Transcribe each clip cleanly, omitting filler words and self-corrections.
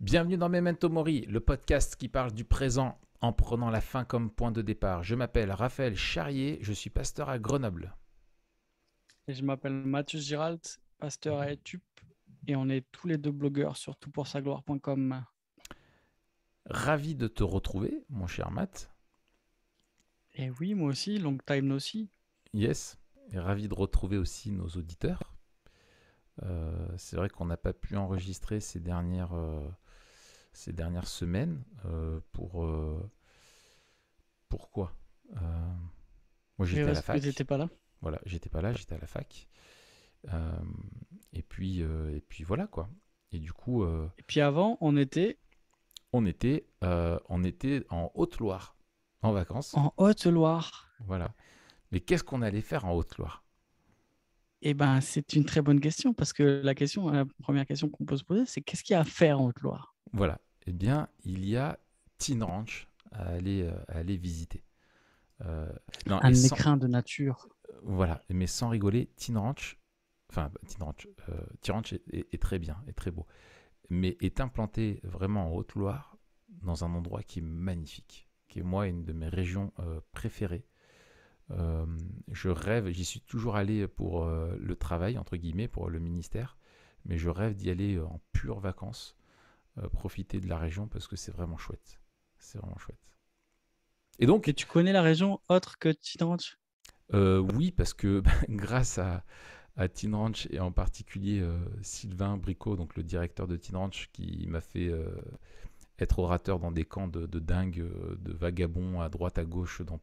Bienvenue dans Memento Mori, le podcast qui parle du présent en prenant la fin comme point de départ. Je m'appelle Raphaël Charrier, je suis pasteur à Grenoble. Et je m'appelle Mathieu Giralt, pasteur à Etup, et on est tous les deux blogueurs sur toutpoursagloire.com. Ravi de te retrouver, mon cher Matt. Et oui, moi aussi, long time no see. Yes, et ravi de retrouver aussi nos auditeurs. C'est vrai qu'on n'a pas pu enregistrer ces dernières semaines. Pourquoi Moi, Et j'étais à la parce que tu fac. n'étais pas là. Voilà, j'étais pas là, j'étais à la fac. Euh, et puis voilà quoi. Et du coup, Et puis avant, on était on était en Haute-Loire en vacances. en Haute-Loire. Voilà. Mais qu'est-ce qu'on allait faire en Haute-Loire? Eh ben, c'est une très bonne question, parce que la première question qu'on peut se poser, c'est qu'est-ce qu'il y a à faire en Haute-Loire? Voilà. Eh bien, il y a Teen Ranch à aller visiter. Euh, non, et Un sans, écrin de nature. voilà, mais sans rigoler, Teen Ranch, Teen Ranch est très bien, est très beau, mais est implanté vraiment en Haute-Loire, dans un endroit qui est magnifique, qui est moi une de mes régions préférées. Je rêve, j'y suis toujours allé pour le travail, entre guillemets, pour le ministère, mais je rêve d'y aller en pure vacances, profiter de la région parce que c'est vraiment chouette. C'est vraiment chouette. Et Et donc, tu connais la région autre que Titange? oui, parce que grâce à Teen Ranch et en particulier Sylvain Bricot, donc le directeur de Teen Ranch, qui m'a fait être orateur dans des camps de dingues, de vagabonds à droite à gauche dans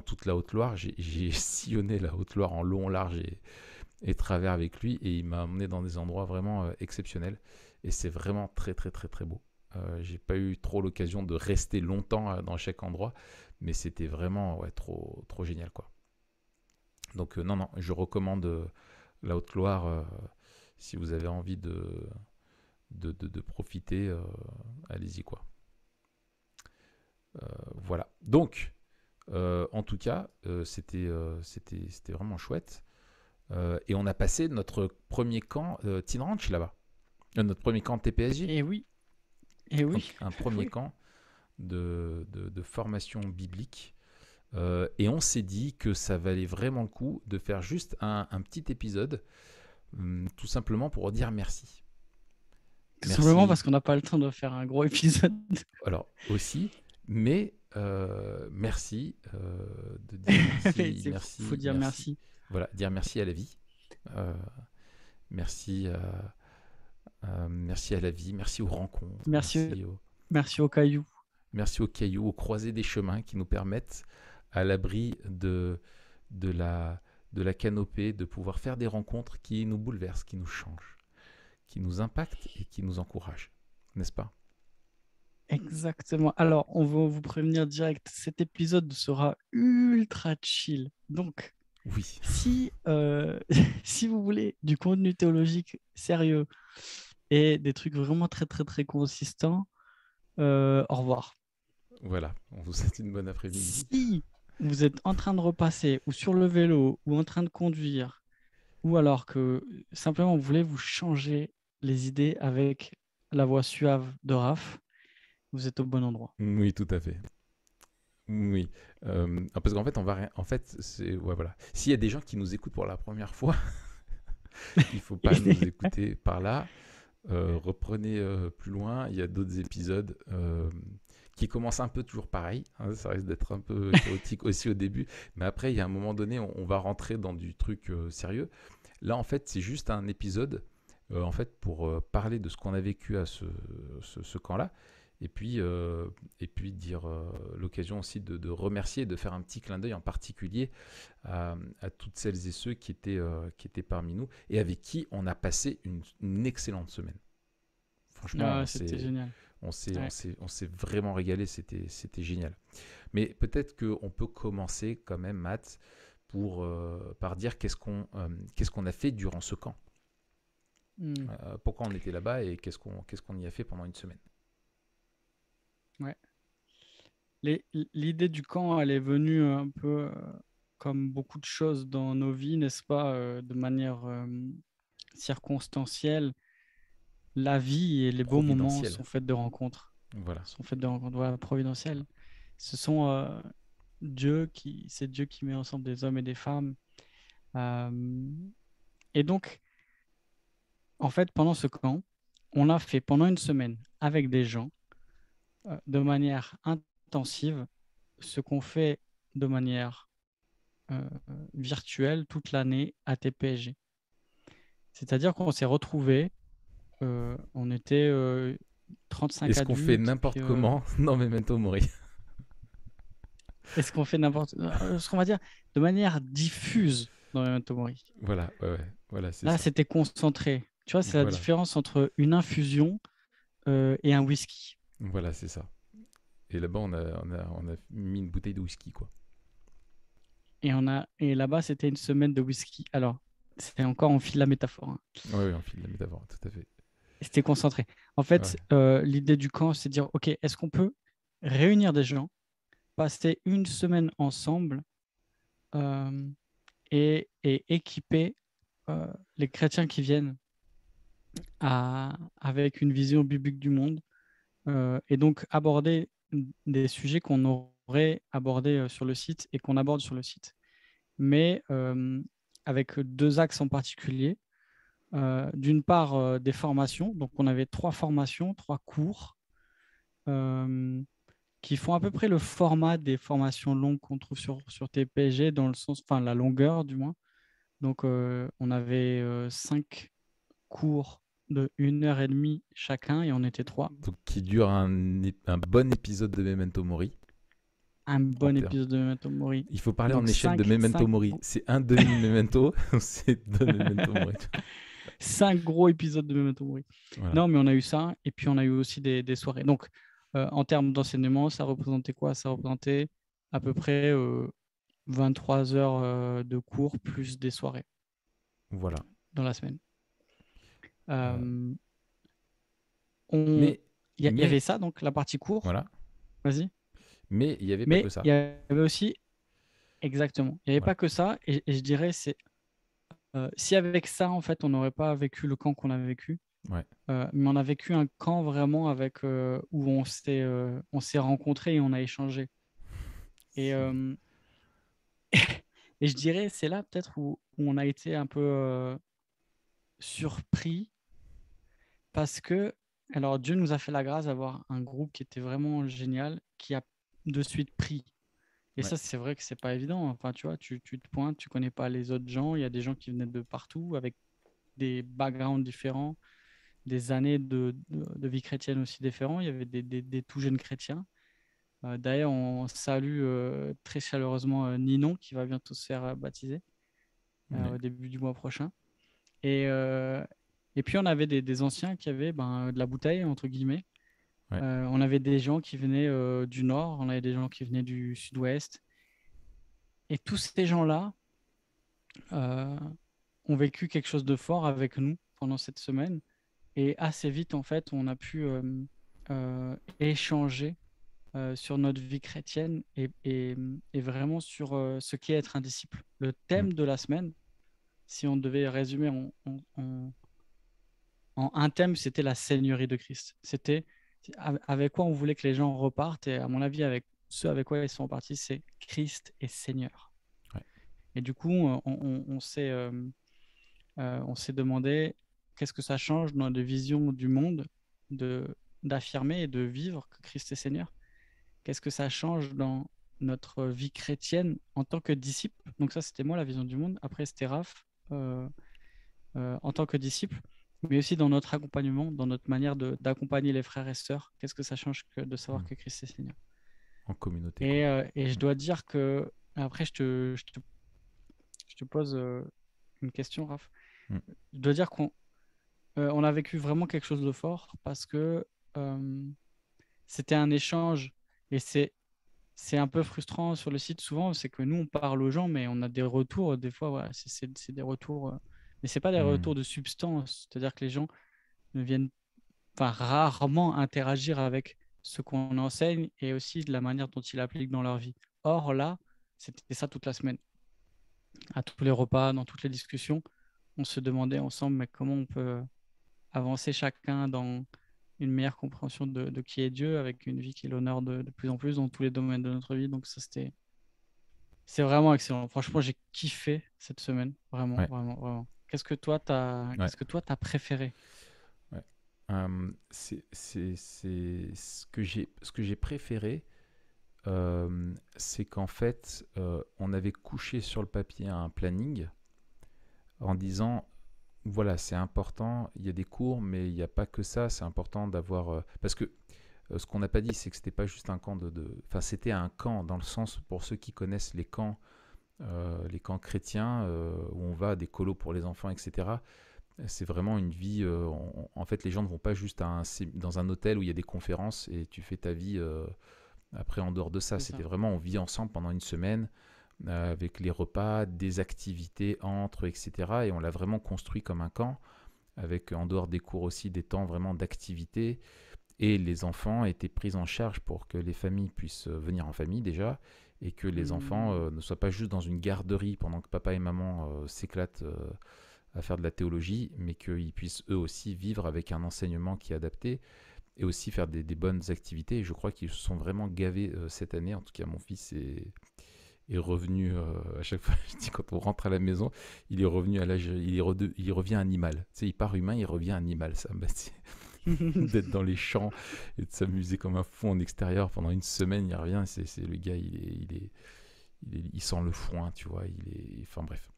toute la Haute-Loire. J'ai sillonné la Haute-Loire en long, large et travers avec lui, et il m'a emmené dans des endroits vraiment exceptionnels. Et c'est vraiment très très très très beau. J'ai pas eu trop l'occasion de rester longtemps dans chaque endroit, mais c'était vraiment ouais, trop trop génial quoi. Donc non non, je recommande la Haute-Loire si vous avez envie de profiter, allez-y quoi. Voilà. Donc, en tout cas, c'était vraiment chouette. Et on a passé notre premier camp Teen Ranch là-bas. Notre premier camp TPSJ. Eh oui, eh Donc, oui, un premier oui. camp de formation biblique. Et on s'est dit que ça valait vraiment le coup de faire juste un petit épisode, tout simplement pour dire merci. Tout simplement Merci, parce qu'on n'a pas le temps de faire un gros épisode. alors aussi, mais merci de dire Mais merci, faut merci, dire merci. merci. Voilà, dire merci à la vie. Euh, merci, merci à la vie, merci aux rencontres, Merci, merci au caillou. merci aux cailloux, aux croisées des chemins qui nous permettent, à l'abri de la canopée, de pouvoir faire des rencontres qui nous bouleversent, qui nous changent, qui nous impactent et qui nous encouragent. N'est-ce pas? Exactement. Alors, on va vous prévenir direct, cet épisode sera ultra chill. Donc, Oui. si, si vous voulez du contenu théologique sérieux et des trucs vraiment très, très, très consistants, au revoir. Voilà, on vous souhaite une bonne après-midi. Si vous êtes en train de repasser ou sur le vélo ou en train de conduire, ou alors que simplement vous voulez vous changer les idées avec la voix suave de Raph, vous êtes au bon endroit. Oui, tout à fait. Oui, parce qu'en fait, en fait, c'est ouais, voilà. S'il y a des gens qui nous écoutent pour la première fois, il faut pas nous écouter par là. Reprenez plus loin. Il y a d'autres épisodes qui commencent un peu toujours pareil, hein, ça risque d'être un peu chaotique aussi au début, mais après, il y a un moment donné, on va rentrer dans du truc sérieux. Là, en fait, c'est juste un épisode, en fait, pour parler de ce qu'on a vécu à ce camp-là, et puis dire l'occasion aussi de remercier, de faire un petit clin d'œil en particulier à toutes celles et ceux qui étaient parmi nous et avec qui on a passé une excellente semaine. Franchement, Ah, c'était génial. Ouais. on s'est vraiment régalé, c'était génial. Mais peut-être qu'on peut commencer quand même, Matt, par dire qu'est-ce qu'on a fait durant ce camp. Hmm. Pourquoi on était là-bas et qu'est-ce qu'on y a fait pendant une semaine. Ouais. L'idée du camp, elle est venue un peu comme beaucoup de choses dans nos vies, n'est-ce pas, de manière circonstancielle. la vie et les beaux moments providentiel. sont faits de rencontres. Voilà. Sont faits de rencontres, voilà, providentielles. Ce sont c'est Dieu qui met ensemble des hommes et des femmes. Euh, et donc, en fait, pendant ce camp, on a fait pendant une semaine avec des gens de manière intensive ce qu'on fait de manière virtuelle toute l'année à TPSG. C'est-à-dire qu'on s'est retrouvés, on était 35 Est-ce qu'on fait adultes, n'importe comment? Non, Memento Mori. est-ce qu'on fait n'importe ce qu'on va dire de manière diffuse dans Memento Mori. Voilà, ouais, voilà, c'est Là, ça. c'était concentré. Tu vois, c'est la Voilà, différence entre une infusion et un whisky. voilà, c'est ça. Et là-bas, on a mis une bouteille de whisky, quoi. Et là-bas, c'était une semaine de whisky. Alors, c'était encore, on file la métaphore, hein. Ouais, ouais, on file la métaphore, tout à fait. Et c'était concentré. En Ouais, fait, l'idée du camp, c'est de dire, OK, est-ce qu'on peut réunir des gens, passer une semaine ensemble euh, et équiper les chrétiens qui viennent avec une vision biblique du monde et donc aborder des sujets qu'on aurait abordés sur le site et qu'on aborde sur le site, mais avec deux axes en particulier. D'une part, des formations. Donc, on avait 3 formations, 3 cours qui font à peu près le format des formations longues qu'on trouve sur TPG, dans le sens, enfin, la longueur du moins. Donc, on avait 5 cours de 1 heure et demie chacun et on était 3. donc qui dure un bon épisode de Memento Mori. Un En bon termes. épisode de Memento Mori. Il faut parler en Donc, échelle de 5 Memento Mori. C'est un demi-memento, c'est deux Memento Mori. 5 gros épisodes de Memento Mori. Voilà. Non, mais on a eu ça et puis on a eu aussi des soirées. Donc, en termes d'enseignement, ça représentait quoi? Ça représentait à peu près 23 heures de cours plus des soirées Voilà. dans la semaine. Euh, Euh, on... mais, Il y avait mais, ça, donc la partie cours. voilà. Vas-y. Mais il n'y avait pas que Mais ça. il y avait aussi, exactement, il n'y avait Voilà. pas que ça. Et je dirais, si avec ça, en fait, on n'aurait pas vécu le camp qu'on a vécu, Ouais. mais on a vécu un camp vraiment avec où on s'est rencontrés et on a échangé. Et, et je dirais, c'est là peut-être où on a été un peu surpris parce que, alors Dieu nous a fait la grâce d'avoir un groupe qui était vraiment génial, qui a de suite pris. Et Ouais. ça, c'est vrai que c'est pas évident. Enfin, tu vois, tu te pointes, tu connais pas les autres gens. Il y a des gens qui venaient de partout avec des backgrounds différents, des années de vie chrétienne aussi différents. Il y avait des tout jeunes chrétiens. D'ailleurs, on salue très chaleureusement Ninon qui va bientôt se faire baptiser Ouais. au début du mois prochain. Et, euh, et puis, on avait des anciens qui avaient de la bouteille, entre guillemets. Ouais. On avait des gens qui venaient du nord, on avait des gens qui venaient du sud-ouest. Et tous ces gens-là euh, ont vécu quelque chose de fort avec nous pendant cette semaine. Et assez vite, en fait, on a pu échanger sur notre vie chrétienne et vraiment sur ce qu'est être un disciple. Le Mm. thème de la semaine, si on devait résumer en un thème, c'était la Seigneurie de Christ. C'était avec quoi on voulait que les gens repartent, et à mon avis, avec ce avec quoi ils sont partis, c'est Christ est Seigneur. Ouais. Et du coup, on s'est demandé qu'est-ce que ça change dans notre vision du monde d'affirmer et de vivre que Christ est Seigneur. Qu'est-ce que ça change dans notre vie chrétienne en tant que disciple? Donc ça, c'était moi, la vision du monde. Après, c'était Raph, en tant que disciple, mais aussi dans notre accompagnement, dans notre manière d'accompagner les frères et sœurs. Qu'est-ce que ça change de savoir Mm. que Christ est Seigneur? En communauté, quoi. Et je Mm. dois dire que, après, je te pose une question, Raph. Mm. Je dois dire on a vécu vraiment quelque chose de fort parce que euh, c'était un échange et c'est un peu frustrant sur le site souvent, c'est que nous, on parle aux gens, mais on a des retours, des fois, voilà, c'est des retours, mais c'est pas des Mm. retours de substance, c'est-à-dire que les gens ne viennent, enfin, rarement interagir avec ce qu'on enseigne et aussi de la manière dont ils l'appliquent dans leur vie. Or, là, c'était ça toute la semaine. À tous les repas, dans toutes les discussions, on se demandait ensemble, mais comment on peut avancer chacun dans une meilleure compréhension de qui est Dieu, avec une vie qui l'honore de plus en plus dans tous les domaines de notre vie. Donc ça, c'est vraiment excellent. Franchement, j'ai kiffé cette semaine. Vraiment, Ouais, vraiment, vraiment. ouais, Qu'est-ce que toi, t'as préféré? ouais. C'est ce que j'ai préféré, c'est qu'en fait, on avait couché sur le papier un planning en disant, voilà, c'est important, il y a des cours, mais il n'y a pas que ça, c'est important d'avoir... parce que ce qu'on n'a pas dit, c'est que c'était pas juste un camp Enfin, c'était un camp dans le sens, pour ceux qui connaissent les camps chrétiens, où on va à des colos pour les enfants, etc. C'est vraiment une vie... en fait, les gens ne vont pas juste dans un hôtel où il y a des conférences et tu fais ta vie après en dehors de ça. C'est C'était ça. vraiment, on vit ensemble pendant une semaine avec les repas, des activités entre, etc. Et on l'a vraiment construit comme un camp, avec en dehors des cours aussi des temps vraiment d'activité. Et les enfants étaient pris en charge pour que les familles puissent venir en famille déjà, et que les enfants Hmm, ne soient pas juste dans une garderie pendant que papa et maman s'éclatent à faire de la théologie, mais qu'ils puissent eux aussi vivre avec un enseignement qui est adapté et aussi faire des bonnes activités. Et je crois qu'ils se sont vraiment gavés cette année. En tout cas, mon fils est revenu à chaque fois. Je dis quand on rentre à la maison, il est revenu à l'âge, il revient animal. Tu sais, il part humain, il revient animal. Ça, bah, d'être dans les champs et de s'amuser comme un fou en extérieur pendant une semaine, il revient. C'est le gars, il sent le foin, tu vois. Enfin bref.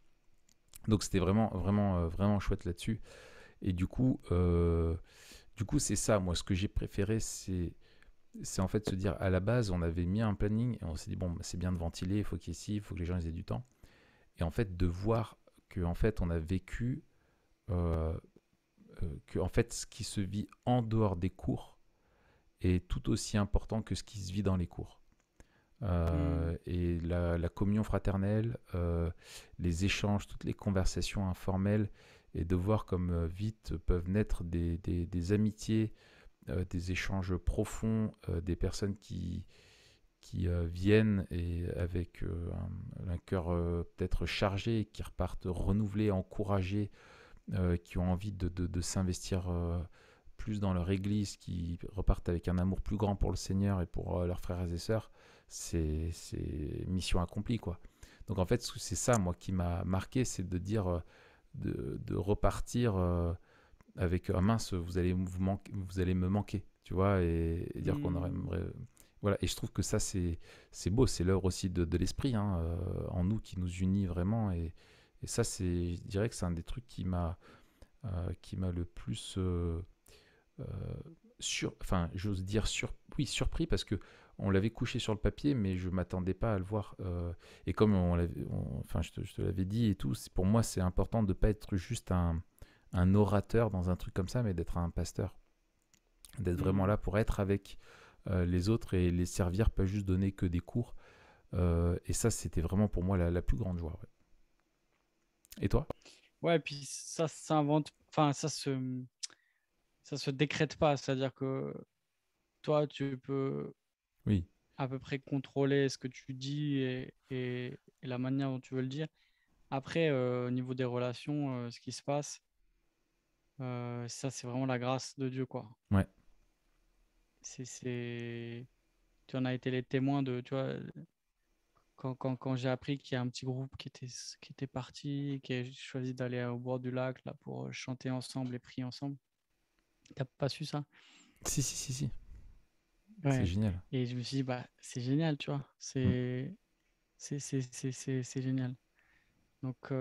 Donc c'était vraiment, vraiment, vraiment chouette là-dessus. Et du coup, c'est ça. Moi, ce que j'ai préféré, c'est en fait se dire, à la base, on avait mis un planning et on s'est dit, bon, bah, c'est bien de ventiler, il faut qu'il y ait ci, il faut que les gens aient du temps. Et en fait, de voir que en fait, on a vécu, euh, que en fait, ce qui se vit en dehors des cours est tout aussi important que ce qui se vit dans les cours. hmm. Et la communion fraternelle, les échanges, toutes les conversations informelles, et de voir comme vite peuvent naître des amitiés, des échanges profonds, des personnes qui viennent et avec un cœur peut-être chargé, qui repartent renouvelés, encouragés, qui ont envie de s'investir plus dans leur église, qui repartent avec un amour plus grand pour le Seigneur et pour leurs frères et sœurs, c'est mission accomplie, quoi. Donc en fait, c'est ça, moi, qui m'a marqué, c'est de dire, de repartir avec mince, vous allez me manquer, tu vois, et dire qu'on aurait... Hmm. Voilà, et je trouve que ça, c'est beau, c'est l'œuvre aussi de l'esprit hein, en nous qui nous unit vraiment. Et ça, je dirais que c'est un des trucs qui m'a le plus euh, enfin, j'ose dire oui, surpris parce que on l'avait couché sur le papier, mais je m'attendais pas à le voir. Et comme enfin, je te l'avais dit et tout, pour moi, c'est important de pas être juste un orateur dans un truc comme ça, mais d'être un pasteur, d'être vraiment Hmm. là pour être avec les autres et les servir, pas juste donner que des cours. Et ça, c'était vraiment pour moi la plus grande joie. Ouais. Et toi? Ouais, et puis ça s'invente, enfin, ça se décrète pas. C'est-à-dire que toi, tu peux Oui. à peu près contrôler ce que tu dis et la manière dont tu veux le dire. Après, au niveau des relations, ce qui se passe, ça, c'est vraiment la grâce de Dieu, quoi. Ouais. C'est... Tu en as été les témoins de, tu vois, quand j'ai appris qu'il y a un petit groupe qui était parti, qui a choisi d'aller au bord du lac là, pour chanter ensemble et prier ensemble. T'as pas su ça? Si, si, si, si. C'est Ouais. génial. Et je me suis dit, bah, c'est génial, tu vois. Mm. C'est génial. Donc,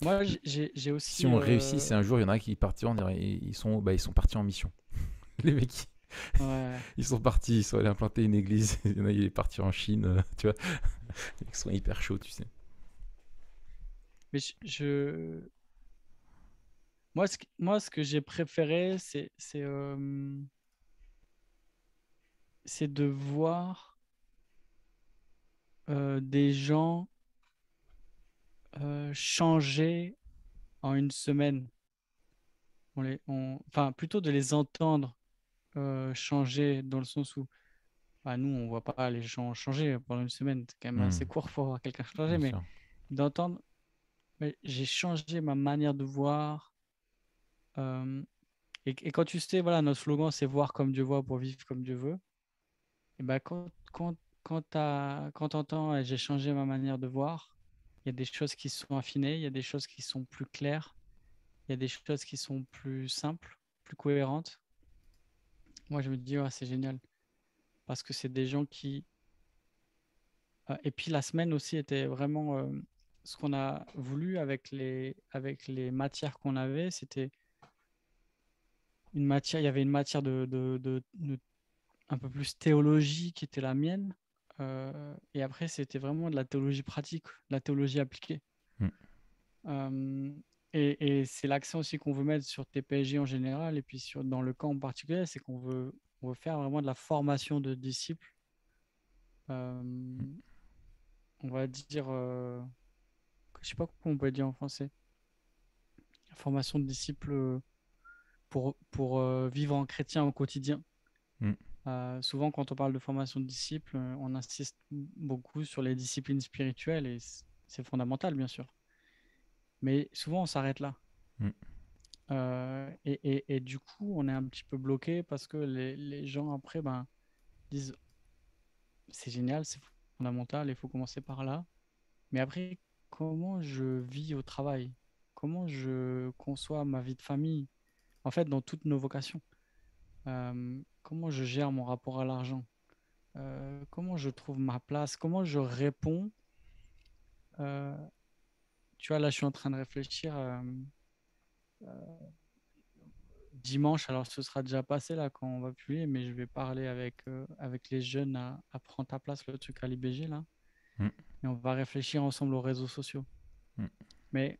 moi, j'ai Si aussi. on réussit, c'est un jour, il y en a qui partiront, ils sont partis en mission. Les mecs, Ouais. ils sont partis, ils sont allés implanter une église. Il y en a, il est parti en Chine, tu vois. Ils sont hyper chauds, tu sais. Mais moi, moi, ce que j'ai préféré, c'est de voir des gens changer en une semaine. Enfin, plutôt de les entendre changer dans le sens où bah, nous, on voit pas les gens changer pendant une semaine. C'est quand même assez Mm. court pour voir quelqu'un changer, Bien mais sûr. d'entendre, mais j'ai changé ma manière de voir Euh, et quand tu sais, voilà, notre slogan, c'est voir comme Dieu voit pour vivre comme Dieu veut. Et ben quand t'entends, j'ai changé ma manière de voir, il y a des choses qui sont affinées, il y a des choses qui sont plus claires, il y a des choses qui sont plus simples, plus cohérentes. Moi, je me dis, ouais, c'est génial. Parce que c'est des gens qui. Et puis la semaine aussi était vraiment ce qu'on a voulu avec les matières qu'on avait. C'était une matière, il y avait une matière un peu plus théologie qui était la mienne. Et après, c'était vraiment de la théologie pratique, de la théologie appliquée. Mm. Euh, et c'est l'accent aussi qu'on veut mettre sur TPJ en général et puis dans le camp en particulier, c'est on veut faire vraiment de la formation de disciples. Euh, on va dire, je sais pas comment on peut dire en français, formation de disciples pour vivre en chrétien au quotidien. Mm. Souvent, quand on parle de formation de disciples, on insiste beaucoup sur les disciplines spirituelles et c'est fondamental, bien sûr. Mais souvent, on s'arrête là. Mm. Et du coup, on est un petit peu bloqué parce que les gens après ben, disent c'est génial, c'est fondamental, il faut commencer par là. Mais après, comment je vis au travail? Comment je conçois ma vie de famille? En fait, dans toutes nos vocations. Comment je gère mon rapport à l'argent? Comment je trouve ma place? Comment je réponds? Euh, Tu vois, là, je suis en train de réfléchir. Dimanche, alors ce sera déjà passé là quand on va publier, mais je vais parler avec les jeunes à Prends ta place, le truc à l'IBG là. Mm. Et on va réfléchir ensemble aux réseaux sociaux. Mm. Mais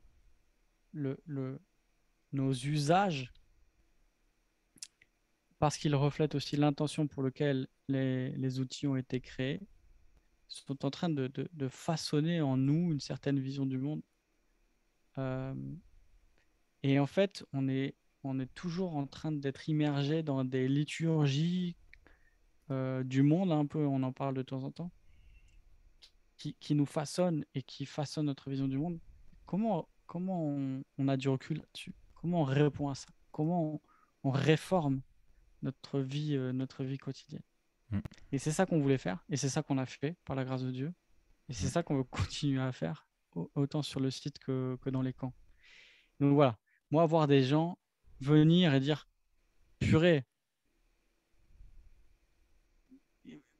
le, le, nos usages, parce qu'ils reflètent aussi l'intention pour laquelle les outils ont été créés, sont en train de façonner en nous une certaine vision du monde. Euh, et en fait, on est toujours en train d'être immergé dans des liturgies du monde, un peu, on en parle de temps en temps, qui nous façonnent et qui façonnent notre vision du monde. Comment on a du recul là-dessus? Comment on répond à ça? Comment on réforme notre vie quotidienne? Mm. Et c'est ça qu'on voulait faire, et c'est ça qu'on a fait par la grâce de Dieu, et c'est Mm. ça qu'on veut continuer à faire, autant sur le site que dans les camps. Donc voilà, moi, voir des gens venir et dire, purée,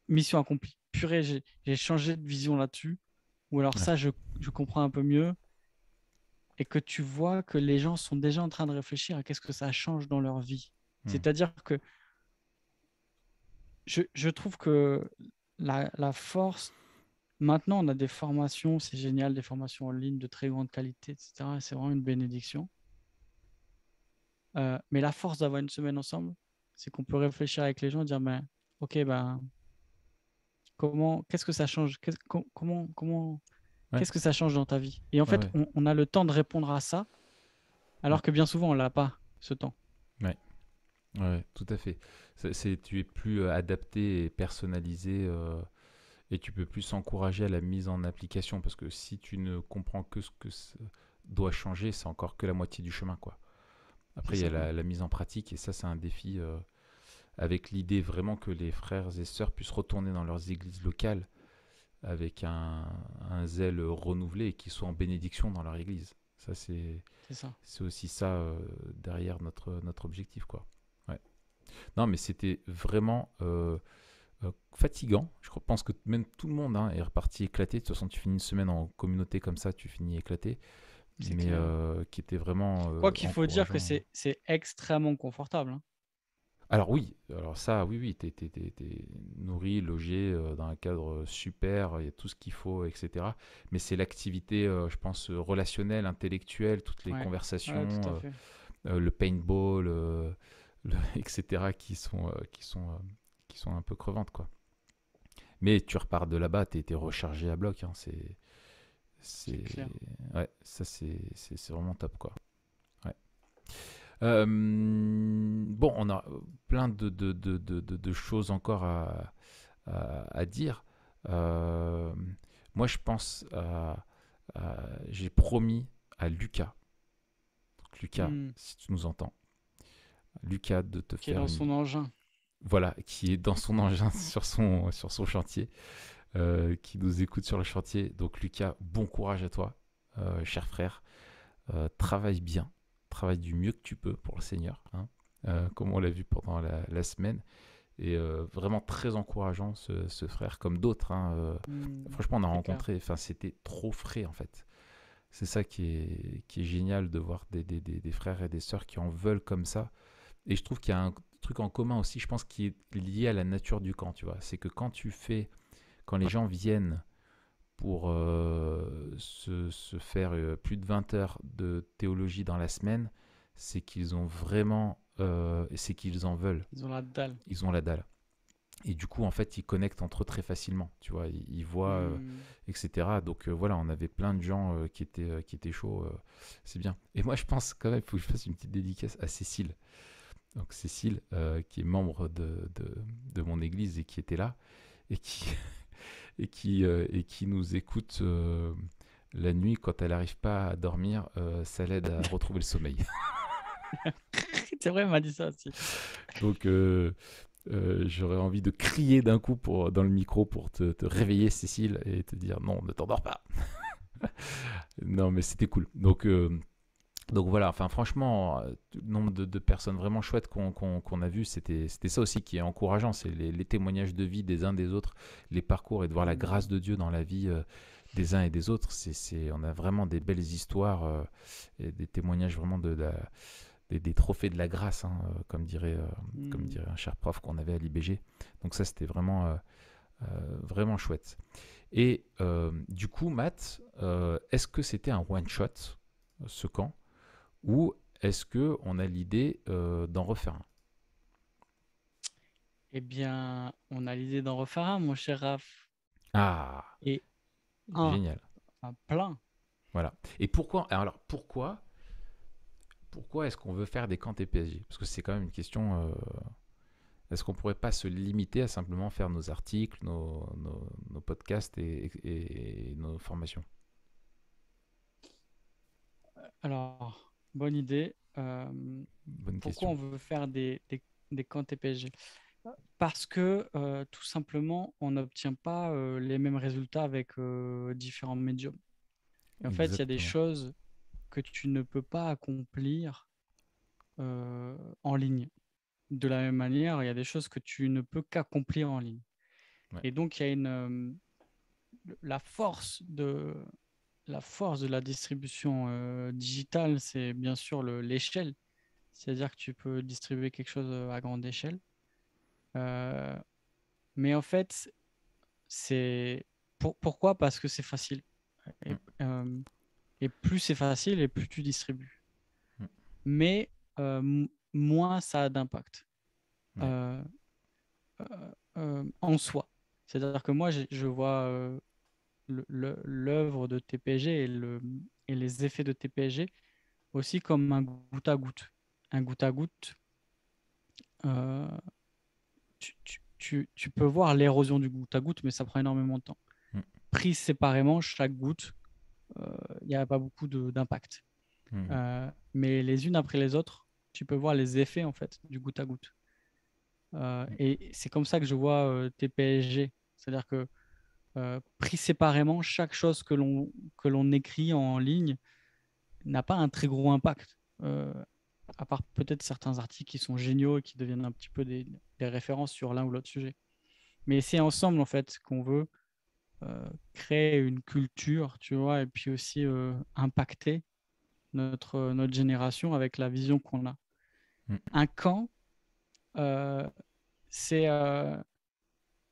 mission accomplie, purée, j'ai changé de vision là-dessus, ou alors Ouais. ça, je comprends un peu mieux, et que tu vois que les gens sont déjà en train de réfléchir à qu'est-ce que ça change dans leur vie. Mm. C'est-à-dire que je trouve que la force, maintenant on a des formations, c'est génial, des formations en ligne de très grande qualité, etc. C'est vraiment une bénédiction. Mais la force d'avoir une semaine ensemble, c'est qu'on peut réfléchir avec les gens et dire, ben, ok, ben, qu'est-ce que ça change? Ouais. Qu'est-ce que ça change dans ta vie? Et en Ouais. fait, Ouais. on a le temps de répondre à ça, Ouais. alors que bien souvent, on l'a pas, ce temps. Ouais. Ouais, tout à fait. Tu es plus adapté et personnalisé et tu peux plus encourager à la mise en application parce que si tu ne comprends que ce que doit changer, c'est encore que la moitié du chemin, quoi. C'est Après, il y a ça. la mise en pratique et ça, c'est un défi avec l'idée vraiment que les frères et sœurs puissent retourner dans leurs églises locales avec un zèle renouvelé et qu'ils soient en bénédiction dans leur église. Ça, C'est ça. c'est aussi ça derrière notre objectif, quoi. Ouais. Non, mais c'était vraiment fatigant. Pense que même tout le monde hein, est reparti éclaté. De toute façon, tu finis une semaine en communauté comme ça, tu finis éclaté. C'est Mais clair. qui était vraiment Quoi qu'il faut dire que encourageant. c'est extrêmement confortable, hein. Alors oui, alors ça, oui, oui, t'es nourri, logé dans un cadre super, il y a tout ce qu'il faut, etc. Mais c'est l'activité, je pense, relationnelle, intellectuelle, toutes les Ouais, ouais, conversations, tout à fait. le paintball, etc. qui sont un peu crevantes, quoi. Mais tu repars de là-bas, t'es rechargé à bloc, hein, C'est c'est, clair. ouais, ça c'est vraiment top, quoi. Ouais. Bon, on a plein de choses encore à dire. Euh, Moi, je pense j'ai promis à Lucas, donc Lucas, Hmm. si tu nous entends, Lucas, de te Qui est faire dans une... son engin. Voilà, qui est dans son engin sur son chantier, qui nous écoute sur le chantier. Donc Lucas, bon courage à toi, cher frère. Travaille bien, travaille du mieux que tu peux pour le Seigneur, hein, comme on l'a vu pendant la semaine. Et vraiment très encourageant ce frère, comme d'autres, hein. Franchement, on a C'est clair. rencontré, enfin, c'était trop frais en fait. C'est ça qui est génial de voir des frères et des sœurs qui en veulent comme ça. Et je trouve qu'il y a un truc en commun aussi, je pense, qui est lié à la nature du camp, tu vois. C'est que quand les gens viennent pour se faire plus de 20 heures de théologie dans la semaine, c'est qu'ils ont vraiment, c'est qu'ils en veulent. Ils ont la dalle. Ils ont la dalle. Et du coup, en fait, ils connectent entre eux très facilement, tu vois, ils voient, etc. Donc voilà, on avait plein de gens qui étaient chauds, c'est bien. Et moi, je pense quand même, il faut que je fasse une petite dédicace à Cécile. Donc Cécile, qui est membre de mon église et qui était là, et qui, et qui nous écoute la nuit quand elle n'arrive pas à dormir, ça l'aide à retrouver le sommeil. C'est vrai, elle m'a dit ça aussi. Donc j'aurais envie de crier d'un coup dans le micro pour te réveiller, Cécile, et te dire non, ne t'endors pas. Non, mais c'était cool. Donc voilà, enfin franchement, le nombre de personnes vraiment chouettes qu'on a vues, c'était ça aussi qui est encourageant, c'est les témoignages de vie des uns des autres, les parcours et de voir la grâce de Dieu dans la vie des uns et des autres. On a vraiment des belles histoires et des témoignages vraiment des trophées de la grâce, hein, comme dirait un cher prof qu'on avait à l'IBG. Donc ça, c'était vraiment chouette. Et du coup, Matt, est-ce que c'était un one-shot, ce camp, ou est-ce qu'on a l'idée d'en refaire un? Eh bien, on a l'idée d'en refaire un, mon cher Raph. Ah, Et un, génial. un plein. Voilà. Et pourquoi est-ce qu'on veut faire des camps TPSJ? Parce que c'est quand même une question. Est-ce qu'on pourrait pas se limiter à simplement faire nos articles, nos podcasts et nos formations? Alors, bonne idée. Bonne Pourquoi question. on veut faire des camps TPSG? Parce que tout simplement, on n'obtient pas les mêmes résultats avec différents médiums. Et en fait, il y a des Exactement. choses que tu ne peux pas accomplir en ligne. De la même manière, il y a des choses que tu ne peux qu'accomplir en ligne. Ouais. Et donc, il y a la force de la distribution digitale, c'est bien sûr l'échelle. C'est-à-dire que tu peux distribuer quelque chose à grande échelle. Euh, mais en fait, pourquoi? Parce que c'est facile. Et, Mm, euh, et plus c'est facile, et plus tu distribues. mm, Mais moins ça a d'impact ouais. euh, en soi. C'est-à-dire que moi, je vois l'œuvre de TPG et les effets de TPG aussi comme un goutte à goutte. Un goutte à goutte, euh, tu peux voir l'érosion du goutte à goutte, mais ça prend énormément de temps. Mm, Prise séparément, chaque goutte, il n'y a pas beaucoup d'impact. mm, Mais les unes après les autres, tu peux voir les effets en fait du goutte à goutte. mm, Et c'est comme ça que je vois TPSG. C'est-à-dire que pris séparément, chaque chose que l'on écrit en ligne n'a pas un très gros impact. À part peut-être certains articles qui sont géniaux et qui deviennent un petit peu des références sur l'un ou l'autre sujet. Mais c'est ensemble, en fait, qu'on veut créer une culture, tu vois, et puis aussi impacter notre génération avec la vision qu'on a. mm, Un camp, euh, c'est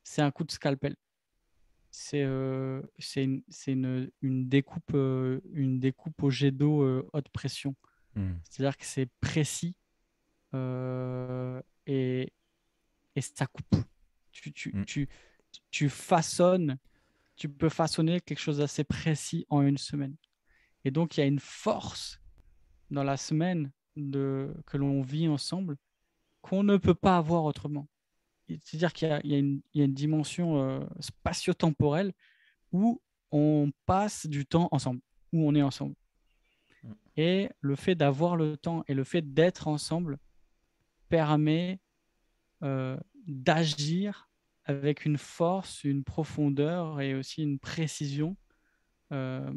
c'est un coup de scalpel. C'est une découpe au jet d'eau haute pression. mm, C'est-à-dire que c'est précis euh, et, et ça coupe. Tu, tu, mm, tu, tu façonnes, tu peux façonner quelque chose d'assez précis en une semaine. Et donc, il y a une force dans la semaine que l'on vit ensemble qu'on ne peut pas avoir autrement. C'est-à-dire qu'il y a une dimension spatio-temporelle où on passe du temps ensemble, où on est ensemble. mm, Et le fait d'avoir le temps et le fait d'être ensemble, permet d'agir avec une force, une profondeur et aussi une précision euh,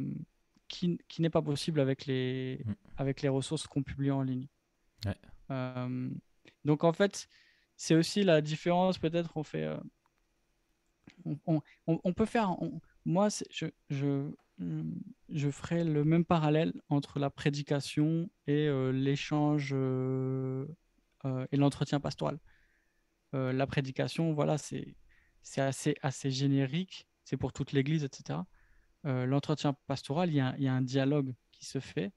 qui n'est pas possible Mm. avec les ressources qu'on publie en ligne. Ouais. Euh, donc en fait, c'est aussi la différence, peut-être on fait, on peut faire, moi je ferai le même parallèle entre la prédication et l'échange et l'entretien pastoral. La prédication, voilà, c'est assez générique, c'est pour toute l'Église, etc. L'entretien pastoral, il y a un dialogue qui se fait.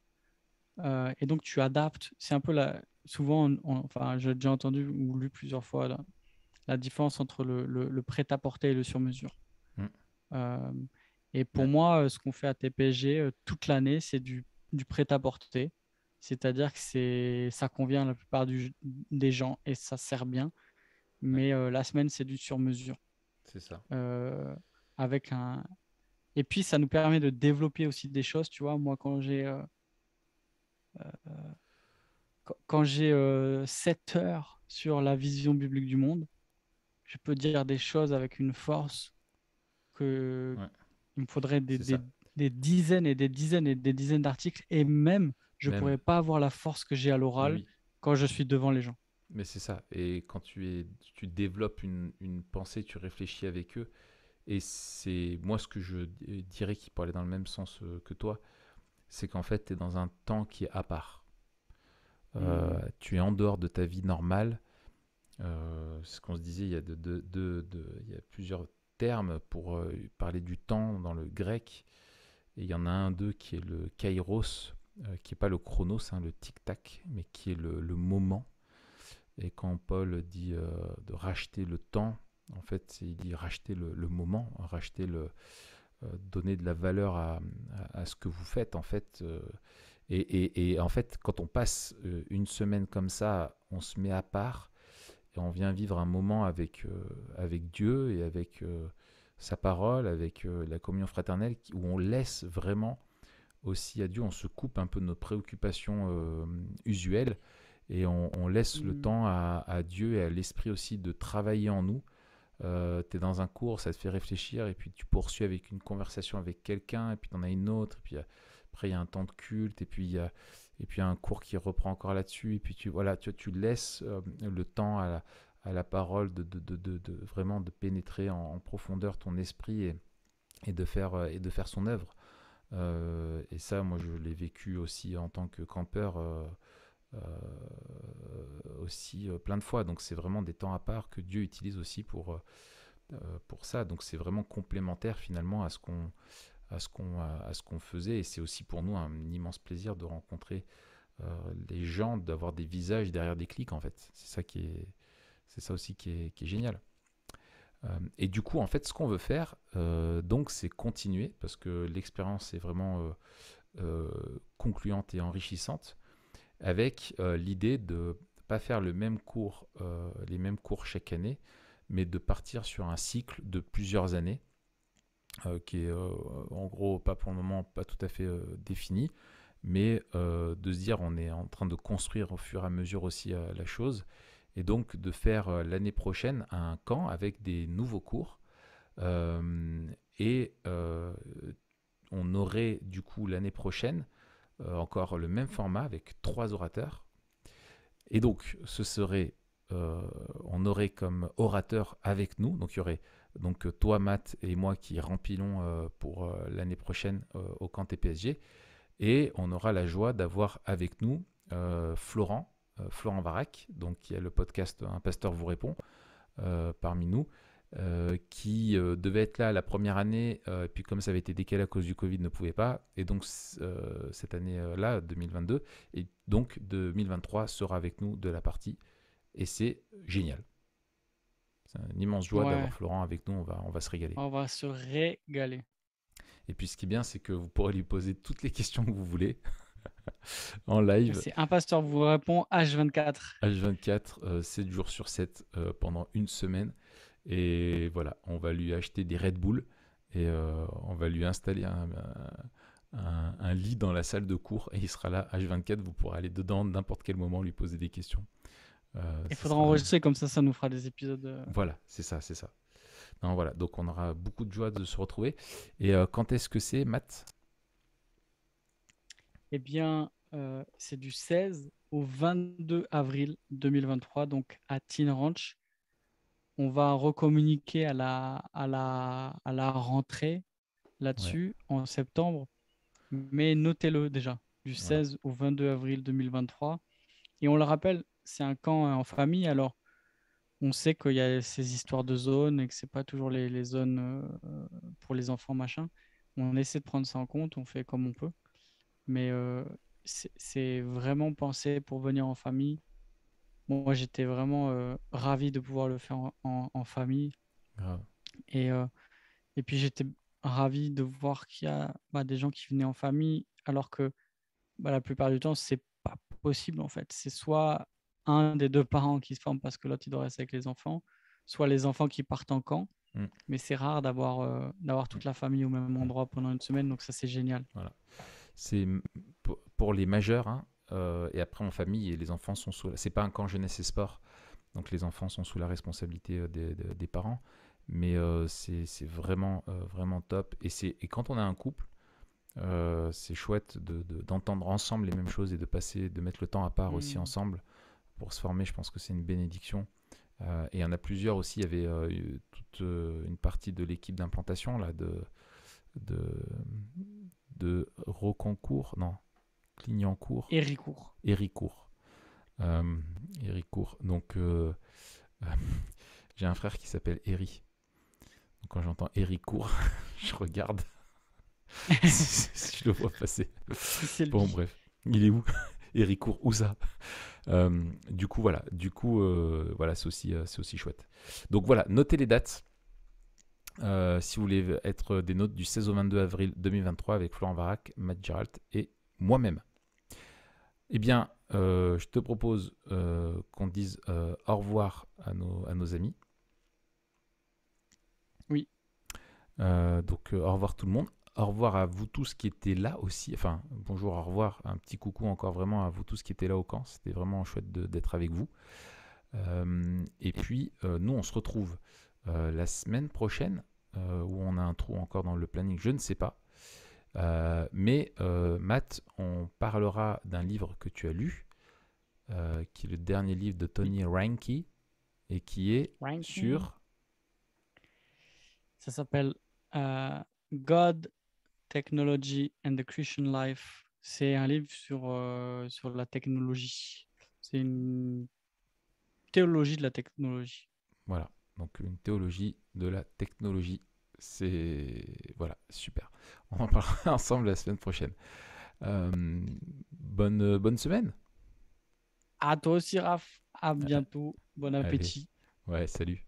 Et donc, tu adaptes. C'est un peu souvent, enfin, j'ai déjà entendu ou lu plusieurs fois la différence entre le prêt-à-porter et le sur-mesure. Mm. Euh, et pour Ouais. moi, ce qu'on fait à TPG toute l'année, c'est du prêt-à-porter. C'est-à-dire que ça convient à la plupart des gens et ça sert bien. Ouais. Mais la semaine, c'est du sur-mesure. C'est ça. Euh, avec un... Et puis, ça nous permet de développer aussi des choses. Tu vois, moi, quand j'ai 7 heures sur la vision biblique du monde, je peux dire des choses avec une force que Ouais. il me faudrait C'est ça. des dizaines et des dizaines et des dizaines d'articles et même je Même. pourrais pas avoir la force que j'ai à Mais l'oral oui. quand je suis devant les gens. Mais c'est ça. Et quand tu développes une pensée, tu réfléchis avec eux. Et c'est moi ce que je dirais qui parlait dans le même sens que toi, c'est qu'en fait, tu es dans un temps qui est à part. Hmm. Tu es en dehors de ta vie normale. C'est ce qu'on se disait, il y a, il y a plusieurs termes pour parler du temps dans le grec. Et il y en a un d'eux qui est le kairos, qui n'est pas le chronos, hein, le tic-tac, mais qui est le moment. Et quand Paul dit de racheter le temps, en fait, il dit racheter le moment, racheter donner de la valeur à ce que vous faites, en fait. Et en fait, quand on passe une semaine comme ça, on se met à part et on vient vivre un moment avec Dieu et avec sa parole, avec la communion fraternelle, où on laisse vraiment aussi à Dieu, on se coupe un peu de nos préoccupations usuelles et on laisse le Hmm. temps à Dieu et à l'Esprit aussi de travailler en nous. Tu es dans un cours, ça te fait réfléchir et puis tu poursuis avec une conversation avec quelqu'un et puis tu en as une autre et puis après il y a un temps de culte et puis il y a un cours qui reprend encore là-dessus et puis tu laisses le temps à la parole de vraiment de pénétrer en profondeur ton esprit et de faire son œuvre. Et ça, moi, je l'ai vécu aussi en tant que campeur euh, aussi plein de fois. Donc, c'est vraiment des temps à part que Dieu utilise aussi pour ça. Donc, c'est vraiment complémentaire finalement à ce qu'on faisait. Et c'est aussi pour nous un immense plaisir de rencontrer les gens, d'avoir des visages derrière des clics en fait. C'est ça aussi qui est génial. Et du coup, en fait, ce qu'on veut faire, donc, c'est continuer parce que l'expérience est vraiment concluante et enrichissante, avec l'idée de ne pas faire les mêmes cours chaque année, mais de partir sur un cycle de plusieurs années, qui est en gros pas pour le moment pas tout à fait défini, mais de se dire on est en train de construire au fur et à mesure aussi la chose, et donc de faire l'année prochaine un camp avec des nouveaux cours. Euh, et on aurait du coup l'année prochaine encore le même format avec 3 orateurs. Et donc, on aurait comme orateur avec nous, donc il y aurait donc toi, Matt et moi qui remplirons pour l'année prochaine au camp TPSG. Et on aura la joie d'avoir avec nous Florent Varac, donc qui a le podcast Un pasteur vous répond parmi nous, qui devait être là la première année, et puis comme ça avait été décalé à cause du Covid, ne pouvait pas. Et donc cette année-là, 2022, et donc 2023 sera avec nous de la partie. Et c'est génial. C'est une immense joie d'avoir Ouais, Florent avec nous, on va se régaler. on va se régaler. Et puis ce qui est bien, c'est que vous pourrez lui poser toutes les questions que vous voulez en live, C'est un pasteur vous répond H24. H24, 7 jours sur 7, pendant une semaine. Et voilà, on va lui acheter des Red Bull et on va lui installer un lit dans la salle de cours et il sera là H24. Vous pourrez aller dedans n'importe quel moment lui poser des questions. Il Ça faudra sera vraiment... enregistrer comme ça nous fera des épisodes. Voilà, c'est ça, c'est ça. Non, voilà, donc on aura beaucoup de joie de se retrouver. Et quand est-ce que c'est, Matt? Eh bien, c'est du 16 au 22 avril 2023, donc à Teen Ranch. On va recommuniquer à la rentrée Ouais, là-dessus en septembre, mais notez-le déjà, du voilà. 16 au 22 avril 2023. Et on le rappelle, c'est un camp en famille, alors on sait qu'il y a ces histoires de zones et que c'est pas toujours les zones pour les enfants, machin. On essaie de prendre ça en compte, on fait comme on peut, mais c'est vraiment pensé pour venir en famille. Moi, j'étais vraiment ravi de pouvoir le faire en famille. Grave. Et, euh, et puis, j'étais ravi de voir qu'il y a des gens qui venaient en famille, alors que la plupart du temps, c'est pas possible en fait. C'est soit un des deux parents qui se forme parce que l'autre, il doit rester avec les enfants, soit les enfants qui partent en camp. Mm, Mais c'est rare d'avoir mm, toute la famille au même mm. endroit pendant une semaine, donc ça, c'est génial. Voilà. C'est pour les majeurs, hein, et après en famille, et les enfants sont sous. C'est pas un camp jeunesse et sport, donc les enfants sont sous la responsabilité des parents. Mais c'est vraiment, vraiment top. Et quand on a un couple, c'est chouette d'entendre ensemble les mêmes choses et de mettre le temps à part aussi Hmm. ensemble pour se former. Je pense que c'est une bénédiction. Et il y en a plusieurs aussi. Il y avait toute une partie de l'équipe d'implantation là, de, de Rocancourt, non, Clignancourt, Héricourt. Héricourt. Euh, Héricourt. Donc, j'ai un frère qui s'appelle Héry. Donc, quand j'entends Héricourt, je regarde si je le vois passer. Si c'est Bon, lui. bref. Il est où? Héricourt, où ça? Du coup, voilà. Voilà, c'est aussi chouette. Donc, voilà, notez les dates. Si vous voulez être des notes du 16 au 22 avril 2023 avec Florent Varac, Matt Geralt et moi-même. Eh bien, je te propose qu'on dise au revoir à nos amis. Oui. Donc, au revoir tout le monde. Au revoir à vous tous qui étaient là aussi. Enfin, bonjour, au revoir. Un petit coucou encore vraiment à vous tous qui étaient là au camp. C'était vraiment chouette d'être avec vous. Et puis, nous, on se retrouve la semaine prochaine, où on a un trou encore dans le planning, je ne sais pas. Mais Matt, on parlera d'un livre que tu as lu, qui est le dernier livre de Oui. Tony Reinke, et qui est Ranking. sur... Ça s'appelle God, Technology and the Christian Life. C'est un livre sur la technologie. C'est une théologie de la technologie. Voilà, donc une théologie de la technologie. C'est... Voilà, super. On en parlera ensemble la semaine prochaine. Bonne semaine. À toi aussi, Raph. À Euh, bientôt. Bon Allez, appétit. ouais, salut.